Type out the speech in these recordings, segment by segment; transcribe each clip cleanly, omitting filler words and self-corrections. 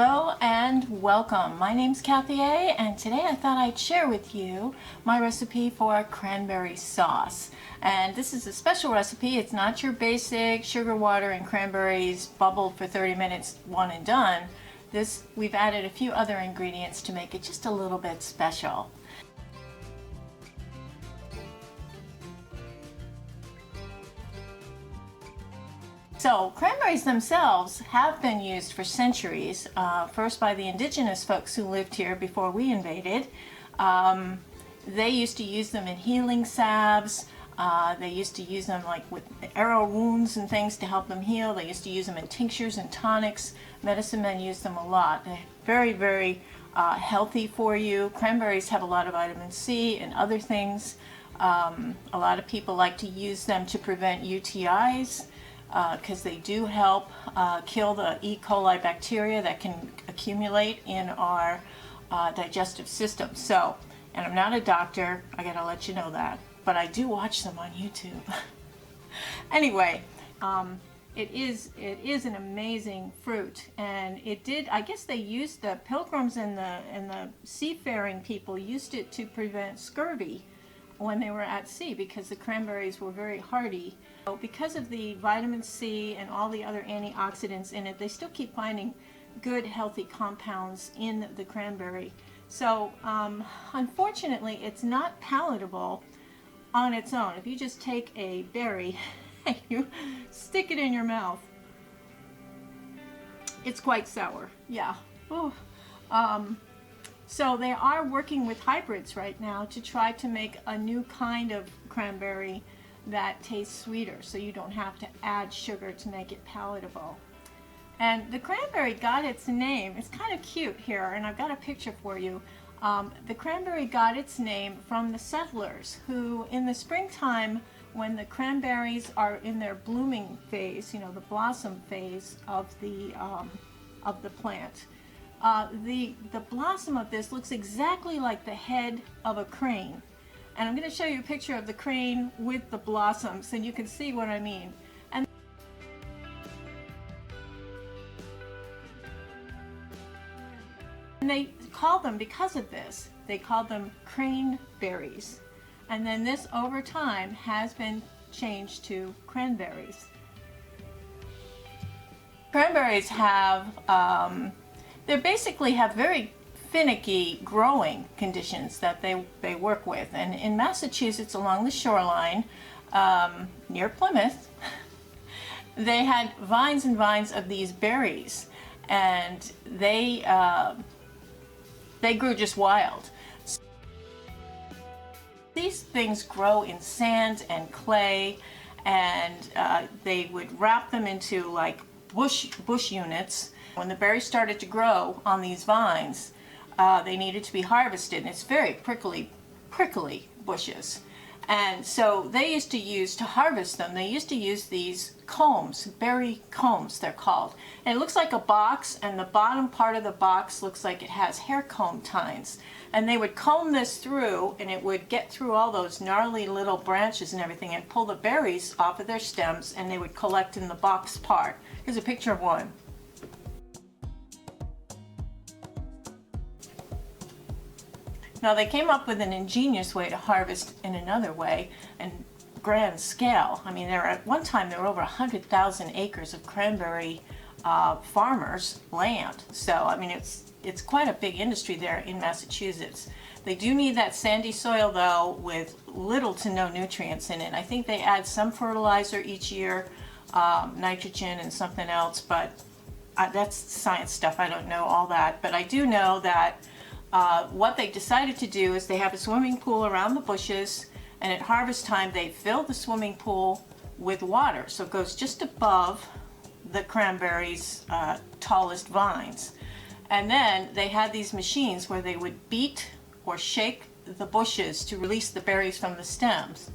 Hello and welcome. My name's Kathy A, and today I thought I'd share with you my recipe for cranberry sauce. And this is a special recipe. It's not your basic sugar water and cranberries bubbled for 30 minutes, one and done. We've added a few other ingredients to make it just a little bit special. So cranberries themselves have been used for centuries, first by the indigenous folks who lived here before we invaded. They used to use them in healing salves. They used to use them like with arrow wounds and things to help them heal. They used to use them in tinctures and tonics. Medicine men use them a lot. They're very, very healthy for you. Cranberries have a lot of vitamin C and other things. A lot of people like to use them to prevent UTIs. Because they do help kill the E. coli bacteria that can accumulate in our digestive system. So, and I'm not a doctor, I gotta let you know that, but I do watch them on YouTube. Anyway, it is an amazing fruit, and I guess they used the Pilgrims and the seafaring people used it to prevent scurvy when they were at sea, because the cranberries were very hardy. So because of the vitamin C and all the other antioxidants in it, they still keep finding good healthy compounds in the cranberry. So unfortunately, it's not palatable on its own. If you just take a berry and you stick it in your mouth, it's quite sour. Yeah. Ooh. So they are working with hybrids right now to try to make a new kind of cranberry that tastes sweeter, so you don't have to add sugar to make it palatable. And the cranberry got its name, it's kind of cute here, and I've got a picture for you. The cranberry got its name from the settlers who, in the springtime, when the cranberries are in their blooming phase, you know, the blossom phase of the plant, the blossom of this looks exactly like the head of a crane. And I'm going to show you a picture of the crane with the blossoms, and you can see what I mean. And they call them, because of this, they called them cranberries. And then this, over time, has been changed to cranberries. Cranberries have, they basically have very finicky growing conditions that they work with, and in Massachusetts along the shoreline near Plymouth they had vines and vines of these berries, and they grew just wild. These things grow in sand and clay, and they would wrap them into like bush units. When the berries started to grow on these vines, they needed to be harvested, and it's very prickly bushes. And so they used to use, to harvest them, they used to use these combs, berry combs they're called. And it looks like a box, and the bottom part of the box looks like it has hair comb tines. And they would comb this through, and it would get through all those gnarly little branches and everything and pull the berries off of their stems, and they would collect in the box part. Here's a picture of one. Now they came up with an ingenious way to harvest in another way, and grand scale. I mean, at one time there were over 100,000 acres of cranberry farmers' land. So I mean, it's quite a big industry there in Massachusetts. They do need that sandy soil though, with little to no nutrients in it. I think they add some fertilizer each year, nitrogen and something else, but that's science stuff. I don't know all that, but I do know that what they decided to do is they have a swimming pool around the bushes, and at harvest time they fill the swimming pool with water, so it goes just above the cranberries' tallest vines. And then they had these machines where they would beat or shake the bushes to release the berries from the stems,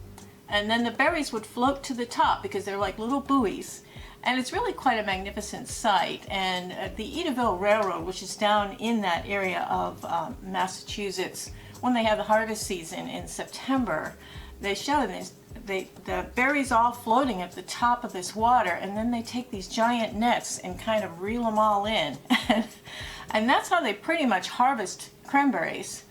and then the berries would float to the top because they're like little buoys. And it's really quite a magnificent sight. And the Edaville Railroad, which is down in that area of Massachusetts, when they have the harvest season in September, they show the berries all floating at the top of this water, and then they take these giant nets and kind of reel them all in. And that's how they pretty much harvest cranberries.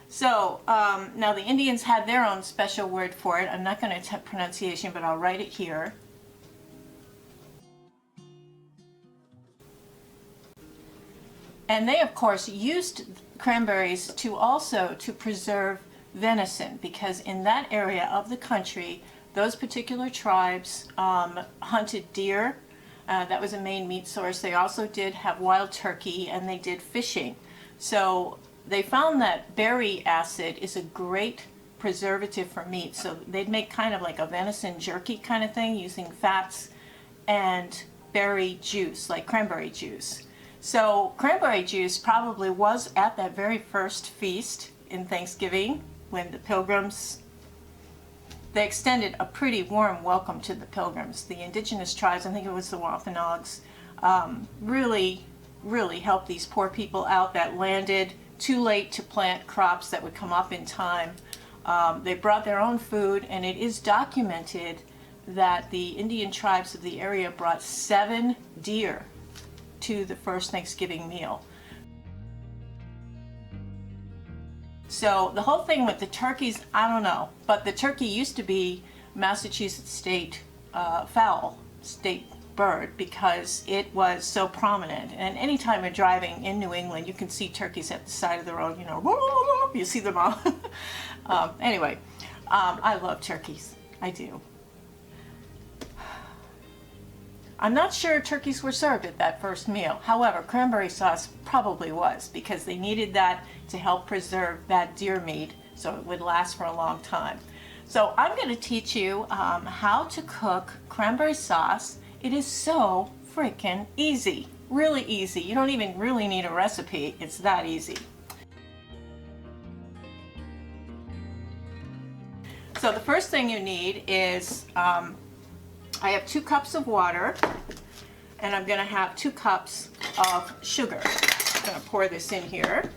So now the Indians had their own special word for it. I'm not going to attempt pronunciation, but I'll write it here. And they, of course, used cranberries to also to preserve venison, because in that area of the country, those particular tribes hunted deer. That was a main meat source. They also did have wild turkey, and they did fishing. So they found that berry acid is a great preservative for meat. So they'd make kind of like a venison jerky kind of thing using fats and berry juice, like cranberry juice. So cranberry juice probably was at that very first feast in Thanksgiving when the Pilgrims, they extended a pretty warm welcome to the Pilgrims. The indigenous tribes, I think it was the Wampanoags, really helped these poor people out that landed too late to plant crops that would come up in time. They brought their own food, and it is documented that the Indian tribes of the area brought 7 deer to the first Thanksgiving meal. So the whole thing with the turkeys, I don't know, but the turkey used to be Massachusetts state fowl, state bird, because it was so prominent. And anytime you're driving in New England, you can see turkeys at the side of the road, you know, you see them all. Anyway, I love turkeys, I do. I'm not sure turkeys were served at that first meal. However, cranberry sauce probably was, because they needed that to help preserve that deer meat so it would last for a long time. So I'm going to teach you how to cook cranberry sauce. It is so freaking easy, really easy. You don't even really need a recipe. It's that easy. So the first thing you need is I have 2 cups of water, and I'm going to have 2 cups of sugar. I'm going to pour this in here.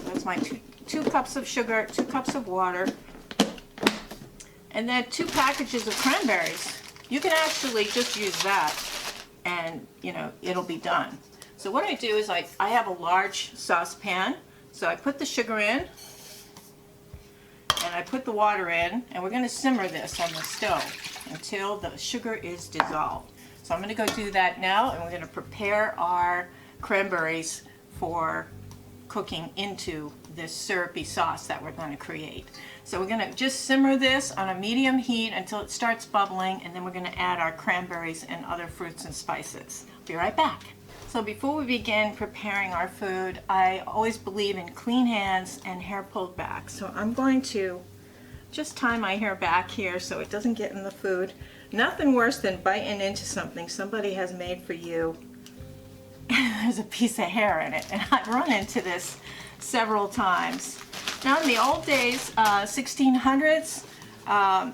That's my two cups of sugar, 2 cups of water, and then 2 packages of cranberries. You can actually just use that, and you know, it'll be done. So what I do is I have a large saucepan, so I put the sugar in, and I put the water in, and we're going to simmer this on the stove until the sugar is dissolved. So I'm going to go do that now, and we're going to prepare our cranberries for cooking into this syrupy sauce that we're going to create. So we're going to just simmer this on a medium heat until it starts bubbling, and then we're going to add our cranberries and other fruits and spices. Be right back. So before we begin preparing our food, I always believe in clean hands and hair pulled back. So I'm going to just tie my hair back here so it doesn't get in the food. Nothing worse than biting into something somebody has made for you. There's a piece of hair in it, and I've run into this several times. Now in the old days, 1600s,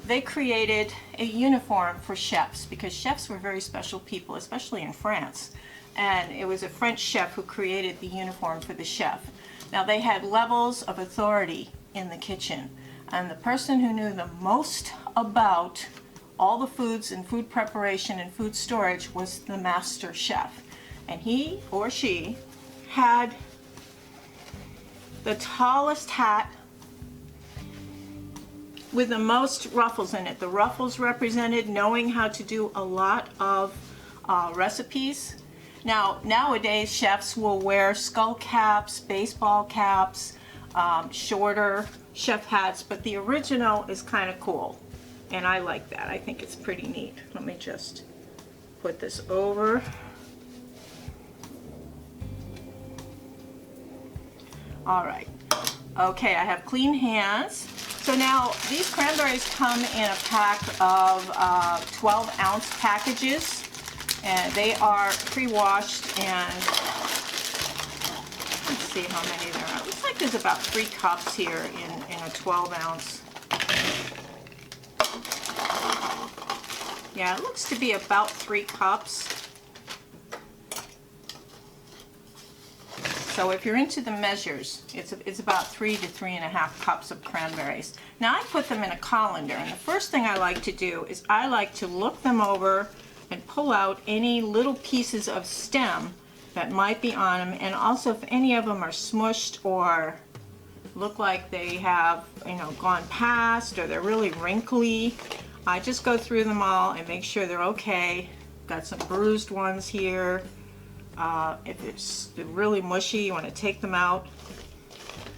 they created a uniform for chefs, because chefs were very special people, especially in France. And it was a French chef who created the uniform for the chef. Now they had levels of authority in the kitchen, and the person who knew the most about all the foods and food preparation and food storage was the master chef. And he or she had the tallest hat with the most ruffles in it. The ruffles represented knowing how to do a lot of recipes. Now, nowadays, chefs will wear skull caps, baseball caps, shorter chef hats, but the original is kind of cool, and I like that. I think it's pretty neat. Let me just put this over. All right. Okay, I have clean hands. So now, these cranberries come in a pack of 12-ounce packages. And they are pre-washed, and let's see how many there are. It looks like there's about 3 cups here in a 12-ounce. Yeah, it looks to be about 3 cups. So if you're into the measures, it's about 3 to 3.5 cups of cranberries. Now I put them in a colander, and the first thing I like to do is I like to look them over and pull out any little pieces of stem that might be on them, and also if any of them are smushed or look like they have, you know, gone past, or they're really wrinkly. I just go through them all and make sure they're okay. Got some bruised ones here. If it's really mushy, you want to take them out.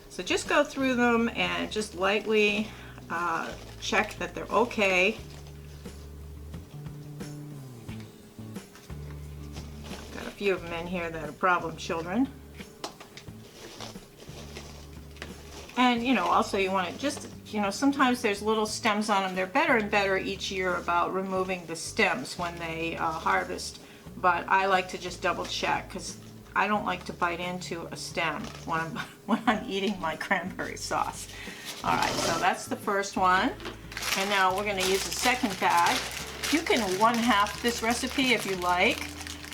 So just go through them and just lightly check that they're okay. Got a few of them in here that are problem children. And, you know, also you want to just, you know, sometimes there's little stems on them. They're better and better each year about removing the stems when they harvest. But I like to just double check because I don't like to bite into a stem when I'm eating my cranberry sauce. All right, so that's the first one. And now we're going to use the second bag. You can 1/2 this recipe if you like.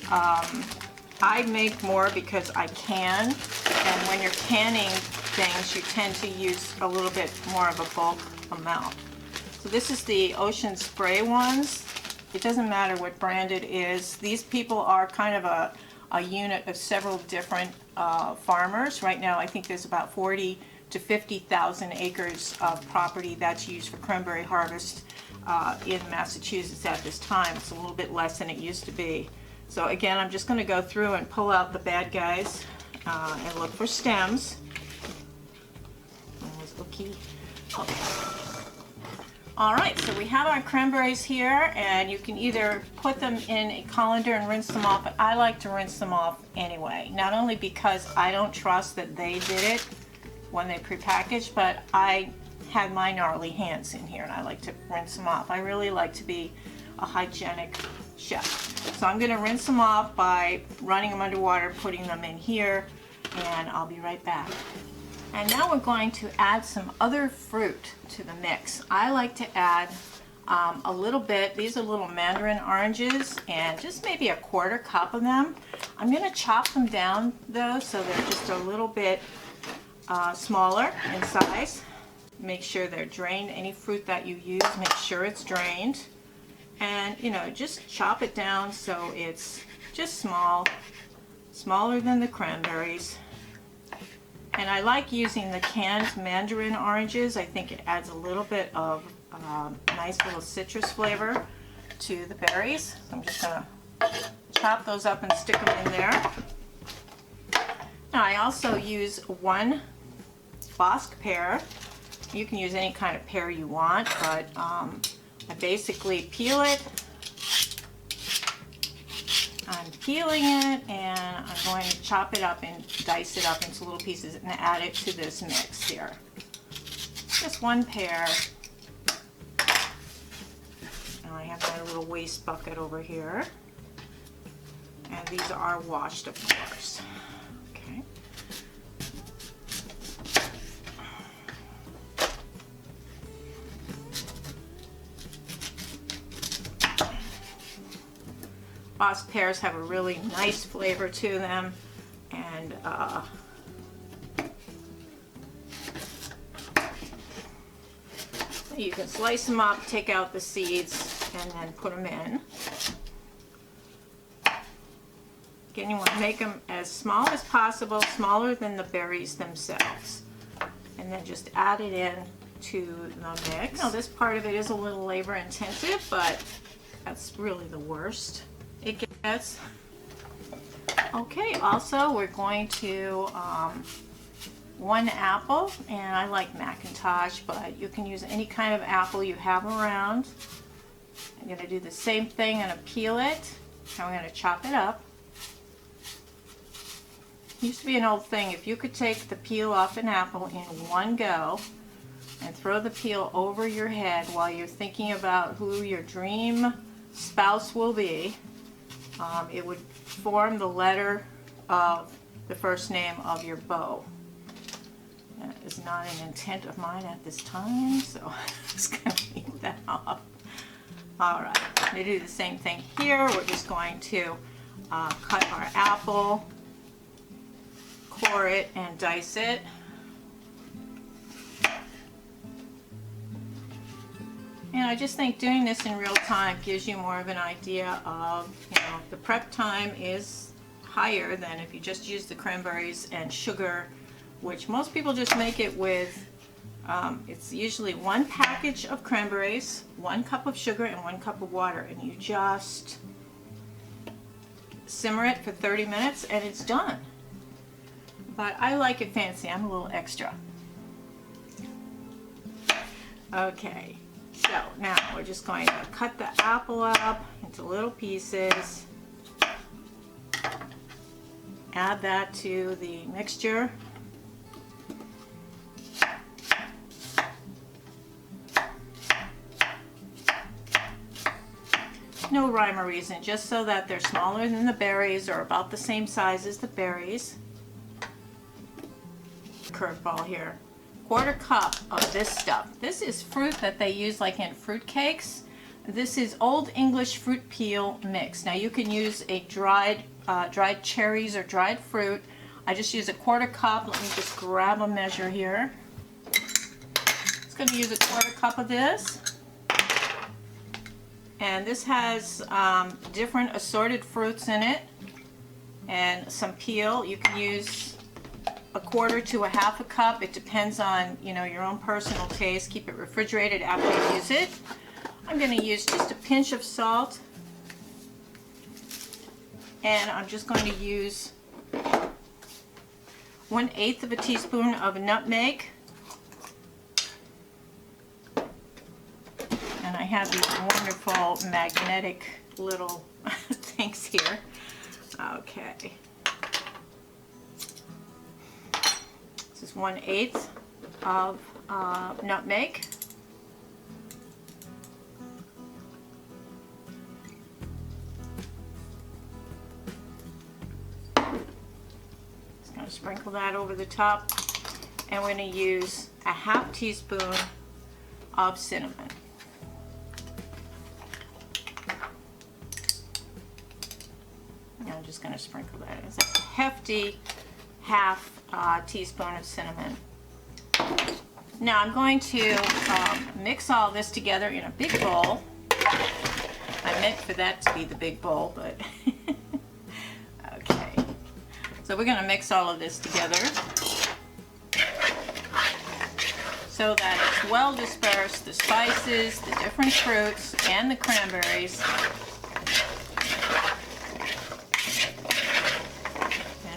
I make more because I can, and when you're canning things, you tend to use a little bit more of a bulk amount. So this is the Ocean Spray ones. It doesn't matter what brand it is. These people are kind of a unit of several different farmers. Right now I think there's about 40 to 50,000 acres of property that's used for cranberry harvest in Massachusetts at this time. It's a little bit less than it used to be. So again, I'm just going to go through and pull out the bad guys and look for stems. Okay. All right, so we have our cranberries here, and you can either put them in a colander and rinse them off, but I like to rinse them off anyway. Not only because I don't trust that they did it when they prepackaged, but I had my gnarly hands in here, and I like to rinse them off. I really like to be a hygienic chef. So I'm going to rinse them off by running them underwater, putting them in here, and I'll be right back. And now we're going to add some other fruit to the mix. I like to add a little bit. These are little mandarin oranges, and just maybe a 1/4 cup of them. I'm going to chop them down though, so they're just a little bit smaller in size. Make sure they're drained. Any fruit that you use, make sure it's drained. And, you know, just chop it down so it's just small, smaller than the cranberries. And I like using the canned mandarin oranges. I think it adds a little bit of nice little citrus flavor to the berries. So I'm just going to chop those up and stick them in there. Now I also use 1 Bosc pear. You can use any kind of pear you want, but I basically peel it. I'm peeling it, and I'm going to chop it up and dice it up into little pieces and add it to this mix here. Just 1 pear. And I have my little waste bucket over here. And these are washed, of course. Okay. Bosc pears have a really nice flavor to them, and you can slice them up, take out the seeds, and then put them in. Again, you want to make them as small as possible, smaller than the berries themselves, and then just add it in to the mix. Now, this part of it is a little labor intensive, but that's really the worst it gets. Okay, also we're going to 1 apple, and I like Macintosh, but you can use any kind of apple you have around. I'm going to do the same thing. I'm going to peel it, and we're going to chop it up. It used to be an old thing, if you could take the peel off an apple in one go and throw the peel over your head while you're thinking about who your dream spouse will be, it would form the letter of the first name of your beau. That is not an intent of mine at this time, so I'm just going to leave that off. Alright, I'm going to do the same thing here. We're just going to cut our apple core it and dice it. And I just think doing this in real time gives you more of an idea of, the prep time is higher than if you just use the cranberries and sugar, which most people just make it with, it's usually 1 package of cranberries, 1 cup of sugar, and 1 cup of water, and you just simmer it for 30 minutes and it's done. But I like it fancy, I'm a little extra. Okay. So now we're just going to cut the apple up into little pieces, add that to the mixture. No rhyme or reason, just so that they're smaller than the berries or about the same size as the berries. Curveball here. 1/4 cup of this stuff. This is fruit that they use like in fruit cakes. This is Old English fruit peel mix. Now you can use a dried cherries or dried fruit. I just use a 1/4 cup. Let me just grab a measure here. It's going to use a 1/4 cup of this. And this has different assorted fruits in it and some peel. You can use 1/4 to 1/2 cup. It depends on, your own personal taste. Keep it refrigerated after you use it. I'm going to use just a pinch of salt. And I'm just going to use 1/8 of a teaspoon of nutmeg. And I have these wonderful magnetic little things here. Okay. This is 1/8 of nutmeg. Just going to sprinkle that over the top. And we're going to use a 1/2 teaspoon of cinnamon. I'm just going to sprinkle that. It's a hefty 1/2 teaspoon of cinnamon. Now I'm going to mix all this together in a big bowl. I meant for that to be the big bowl, but okay. So we're going to mix all of this together so that it's well dispersed, the spices, the different fruits, and the cranberries.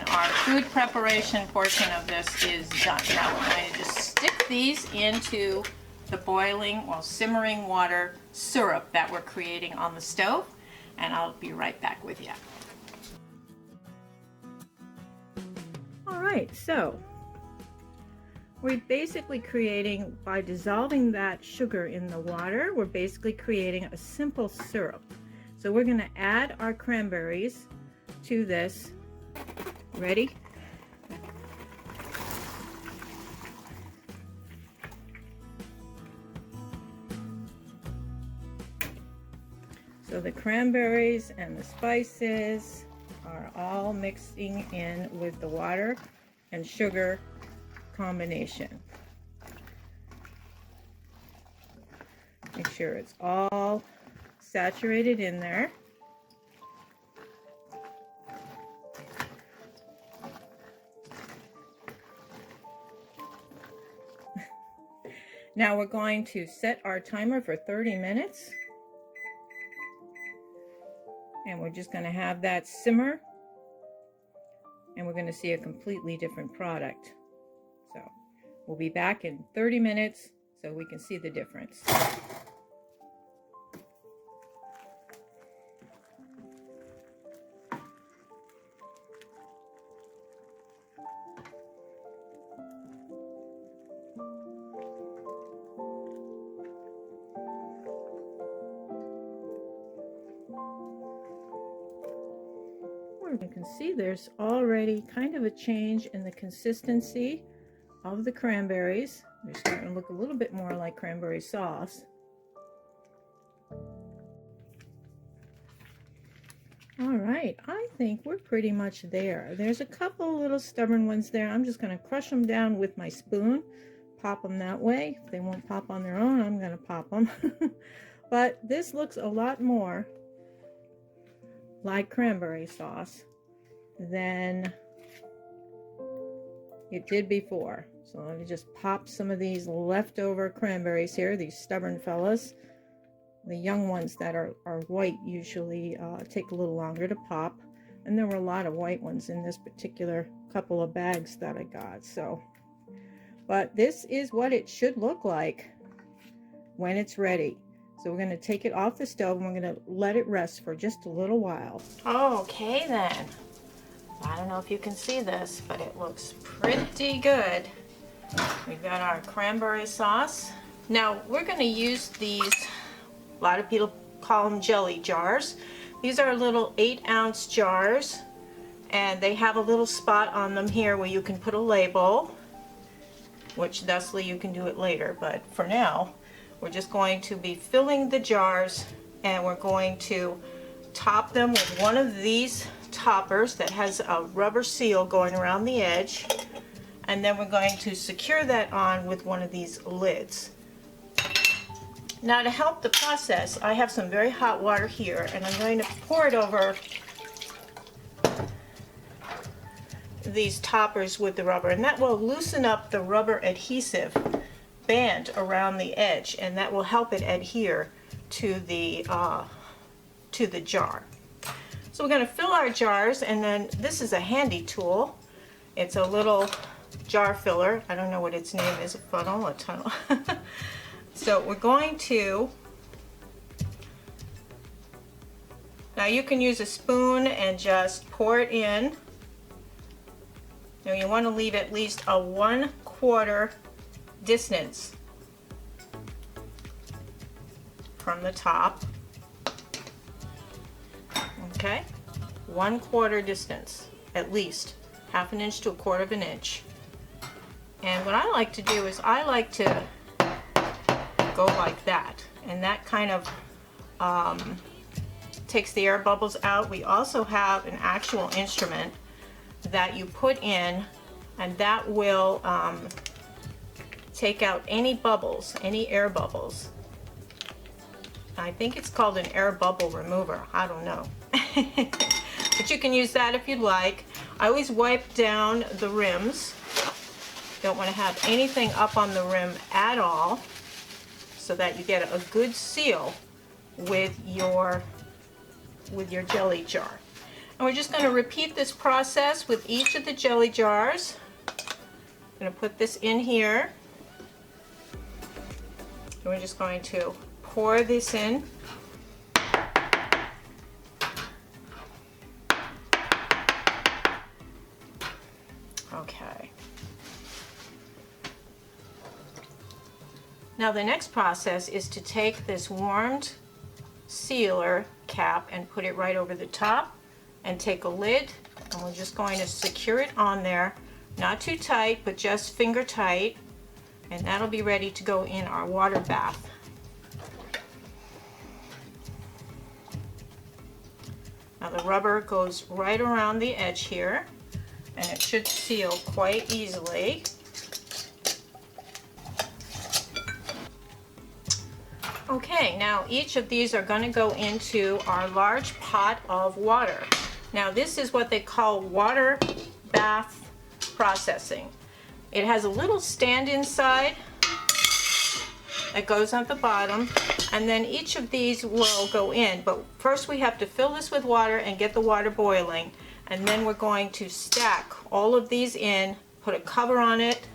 Our food preparation portion of this is done. Now we're going to just stick these into the boiling or simmering water syrup that we're creating on the stove, and I'll be right back with you. All right, so we're basically creating, by dissolving that sugar in the water, we're basically creating a simple syrup. So we're going to add our cranberries to this. Ready? So the cranberries and the spices are all mixing in with the water and sugar combination. Make sure it's all saturated in there. Now we're going to set our timer for 30 minutes. And we're just going to have that simmer. And we're going to see a completely different product. So we'll be back in 30 minutes so we can see the difference. You can see there's already kind of a change in the consistency of the cranberries. They're starting to look a little bit more like cranberry sauce. All right, I think we're pretty much there. There's a couple little stubborn ones there. I'm just going to crush them down with my spoon, pop them that way. If they won't pop on their own, I'm going to pop them. But this looks a lot more like cranberry sauce than it did before. So let me just pop some of these leftover cranberries here, these stubborn fellas. The young ones that are white usually take a little longer to pop. And there were a lot of white ones in this particular couple of bags that I got. So, but this is what it should look like when it's ready. So we're going to take it off the stove and we're going to let it rest for just a little while. Okay then. I don't know if you can see this, but it looks pretty good. We've got our cranberry sauce. Now we're going to use these, a lot of people call them jelly jars. These are little 8-ounce jars, and they have a little spot on them here where you can put a label, which thusly you can do it later, but for now we're just going to be filling the jars, and we're going to top them with one of these toppers that has a rubber seal going around the edge, and then we're going to secure that on with one of these lids. Now to help the process, I have some very hot water here, and I'm going to pour it over these toppers with the rubber, and that will loosen up the rubber adhesive band around the edge, and that will help it adhere to the jar. So we're going to fill our jars, and then this is a handy tool. It's a little jar filler. I don't know what its name is, a funnel, a tunnel. So we're going to, now you can use a spoon and just pour it in. Now you want to leave at least a 1/4 distance from the top. Okay, 1/4 distance, at least 1/2 inch to 1/4 of an inch. And what I like to do is I like to go like that, and that kind of takes the air bubbles out. We also have an actual instrument that you put in, and that will take out any bubbles, any air bubbles. I think it's called an air bubble remover. I don't know. But you can use that if you'd like. I always wipe down the rims. Don't want to have anything up on the rim at all, so that you get a good seal with your jelly jar. And we're just going to repeat this process with each of the jelly jars. I'm going to put this in here, and we're just going to pour this in. Okay. Now the next process is to take this warmed sealer cap and put it right over the top, and take a lid, and we're just going to secure it on there, not too tight, but just finger tight, and that'll be ready to go in our water bath. Now the rubber goes right around the edge here, and it should seal quite easily. Okay, now each of these are going to go into our large pot of water. Now this is what they call water bath processing. It has a little stand inside that goes at the bottom, and then each of these will go in. But first we have to fill this with water and get the water boiling, and then we're going to stack all of these in, put a cover on it,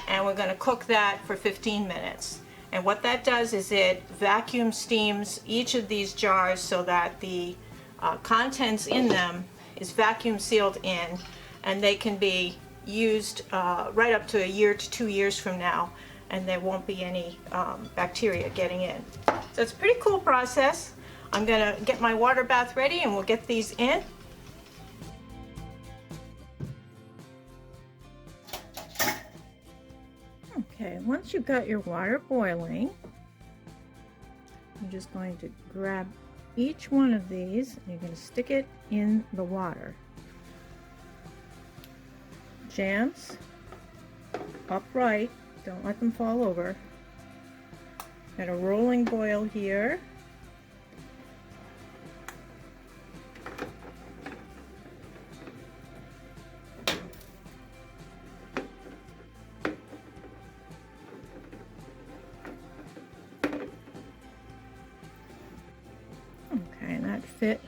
and we're going to cook that for 15 minutes. And what that does is it vacuum steams each of these jars so that the contents in them is vacuum sealed in, and they can be used right up to 1 year to 2 years from now, and there won't be any bacteria getting in. So it's a pretty cool process. I'm going to get my water bath ready, and we'll get these in. Okay, once you've got your water boiling, I'm just going to grab each one of these, and you're going to stick it in the water. Jams upright, don't let them fall over. Got a rolling boil here. Okay, and that fit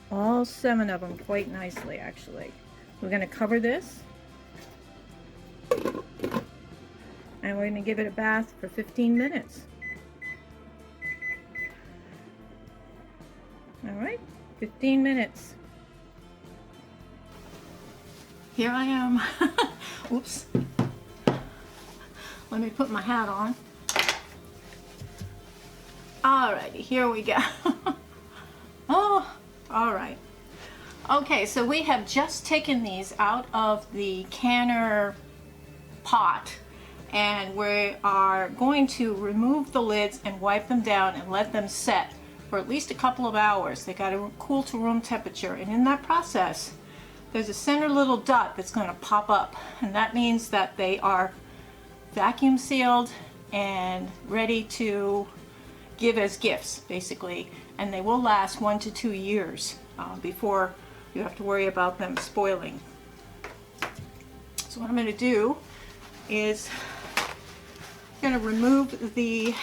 all 7 of them quite nicely, actually. We're going to cover this, and we're going to give it a bath for 15 minutes. All right, 15 minutes. Here I am. Oops. Let me put my hat on. Alrighty, here we go. Oh, all right. Okay, so we have just taken these out of the canner pot, and we are going to remove the lids and wipe them down and let them set for at least a couple of hours. They got to cool to room temperature, and in that process there's a center little dot that's going to pop up, and that means that they are vacuum sealed and ready to give as gifts, basically, and they will last 1 to 2 years before you have to worry about them spoiling. So what I'm going to do is I'm going to remove the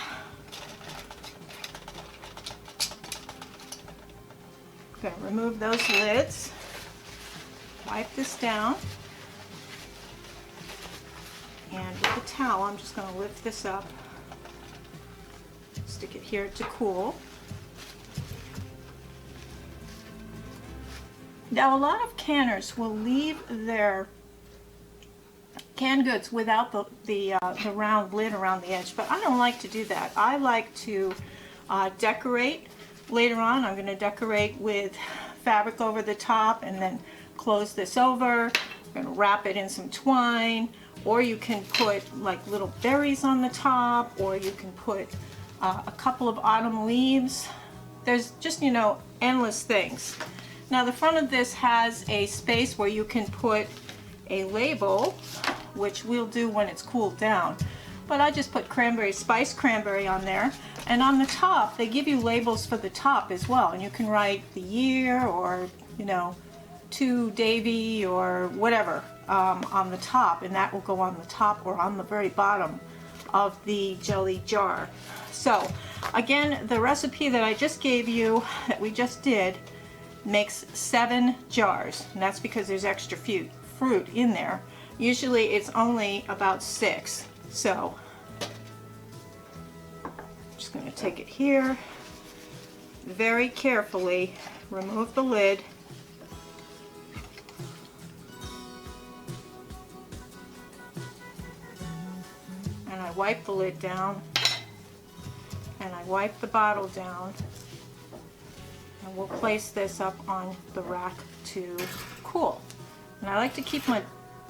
those lids, wipe this down, and with a towel I'm just going to lift this up, stick it here to cool. Now a lot of canners will leave their canned goods without the round lid around the edge, but I don't like to do that. I like to decorate. Later on I'm going to decorate with fabric over the top and then close this over. I'm going to wrap it in some twine, or you can put like little berries on the top, or you can put a couple of autumn leaves. There's just, you know, endless things. Now the front of this has a space where you can put a label, which we'll do when it's cooled down. But I just put cranberry, spiced cranberry on there, and on the top they give you labels for the top as well, and you can write the year, or, you know, to Davy or whatever on the top, and that will go on the top or on the very bottom of the jelly jar. So again, the recipe that I just gave you, that we just did, makes 7 jars, and that's because there's extra fruit in there. Usually it's only about 6. So I'm just going to take it here, very carefully remove the lid, and I wipe the lid down, and I wipe the bottle down, and we'll place this up on the rack to cool. And I like to keep my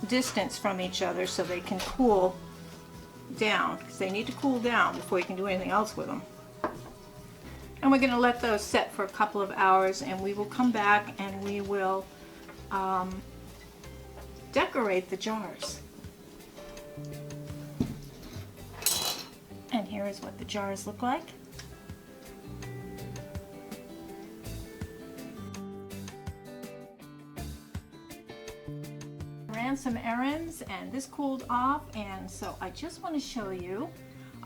distance from each other so they can cool down, because they need to cool down before you can do anything else with them. And we're going to let those set for a couple of hours, and we will come back and we will decorate the jars. And here is what the jars look like. Ran some errands and this cooled off, and so I just want to show you.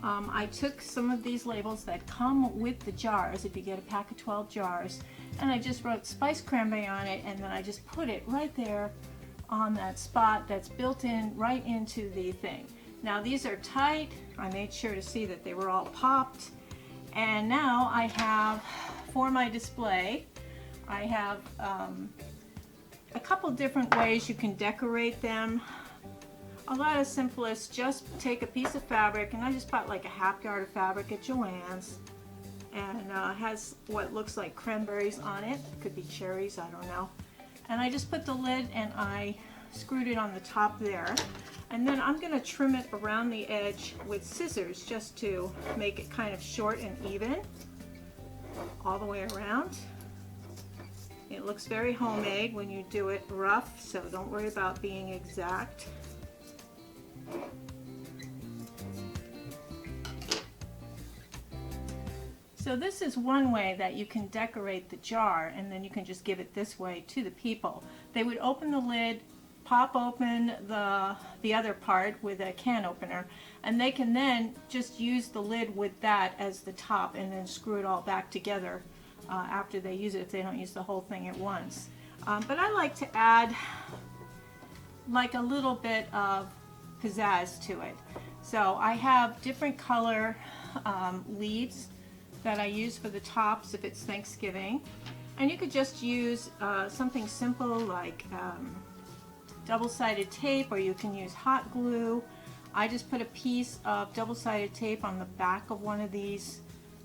I took some of these labels that come with the jars, if you get a pack of 12 jars, and I just wrote spiced cranberry on it, and then I just put it right there on that spot that's built in right into the thing. Now these are tight. I made sure to see that they were all popped, and now I have, for my display, I have a couple different ways you can decorate them. A lot of simplest, just take a piece of fabric, and I just bought like a half yard of fabric at Joann's, and has what looks like cranberries on it. Could be cherries, I don't know. And I just put the lid and I screwed it on the top there. And then I'm going to trim it around the edge with scissors just to make it kind of short and even. all the way around. It looks very homemade when you do it rough, so don't worry about being exact. So this is one way that you can decorate the jar, and then you can just give it this way to the people. They would open the lid, pop open the other part with a can opener, and they can then just use the lid with that as the top and then screw it all back together after they use it, if they don't use the whole thing at once. But I like to add like a little bit of pizzazz to it. So I have different color leaves that I use for the tops if it's Thanksgiving. And you could just use something simple like double-sided tape, or you can use hot glue. I just put a piece of double-sided tape on the back of one of these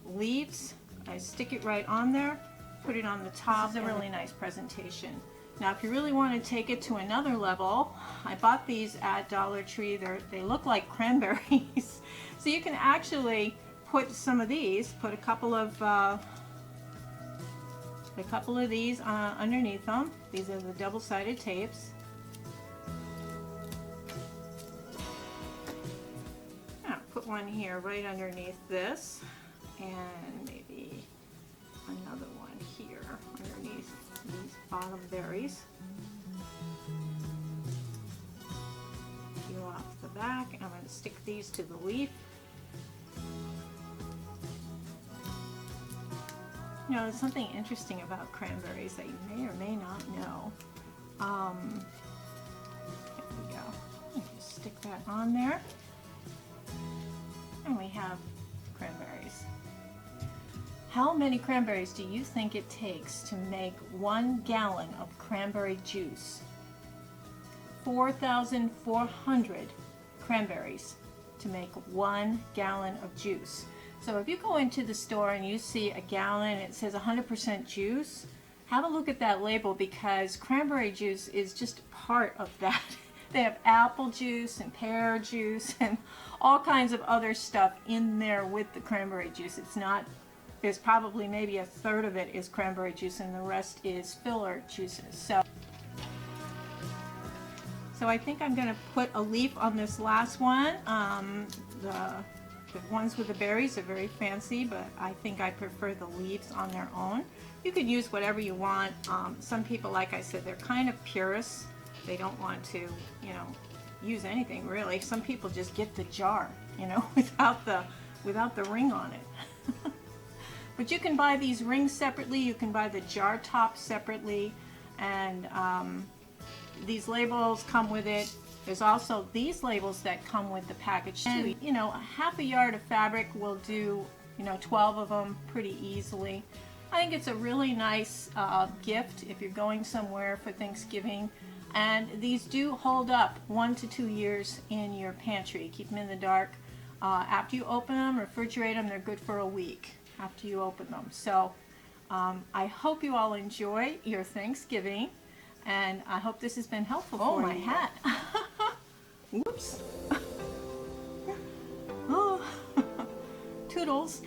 leaves. I stick it right on there, put it on the top. This is a really nice presentation. Now if you really want to take it to another level, I bought these at Dollar Tree. They look like cranberries. So you can actually put some of these, put a couple of these underneath them. These are the double-sided tapes. Now put one here right underneath this, and maybe another one here underneath these bottom berries. Peel off the back, and I'm going to stick these to the leaf. You know, there's something interesting about cranberries that you may or may not know. There we go. You just stick that on there. And we have cranberries. How many cranberries do you think it takes to make 1 gallon of cranberry juice? 4,400 cranberries to make 1 gallon of juice. So if you go into the store and you see a gallon, it says 100% juice, have a look at that label, because cranberry juice is just part of that. They have apple juice and pear juice and all kinds of other stuff in there with the cranberry juice. It's not, there's probably maybe a third of it is cranberry juice and the rest is filler juices. So I think I'm going to put a leaf on this last one. The ones with the berries are very fancy, but I think I prefer the leaves on their own. You could use whatever you want. Some people, like I said, they're kind of purists. They don't want to, you know, use anything really. Some people just get the jar, you know, without the ring on it. But you can buy these rings separately. You can buy the jar top separately, and these labels come with it. There's also these labels that come with the package too. And, you know, half a yard of fabric will do, you know, 12 of them pretty easily. I think it's a really nice gift if you're going somewhere for Thanksgiving. And these do hold up 1 to 2 years in your pantry. Keep them in the dark. After you open them, refrigerate them, they're good for a week after you open them. So I hope you all enjoy your Thanksgiving, and I hope this has been helpful for you. Oh, my hat. Whoops. Oh. Toodles.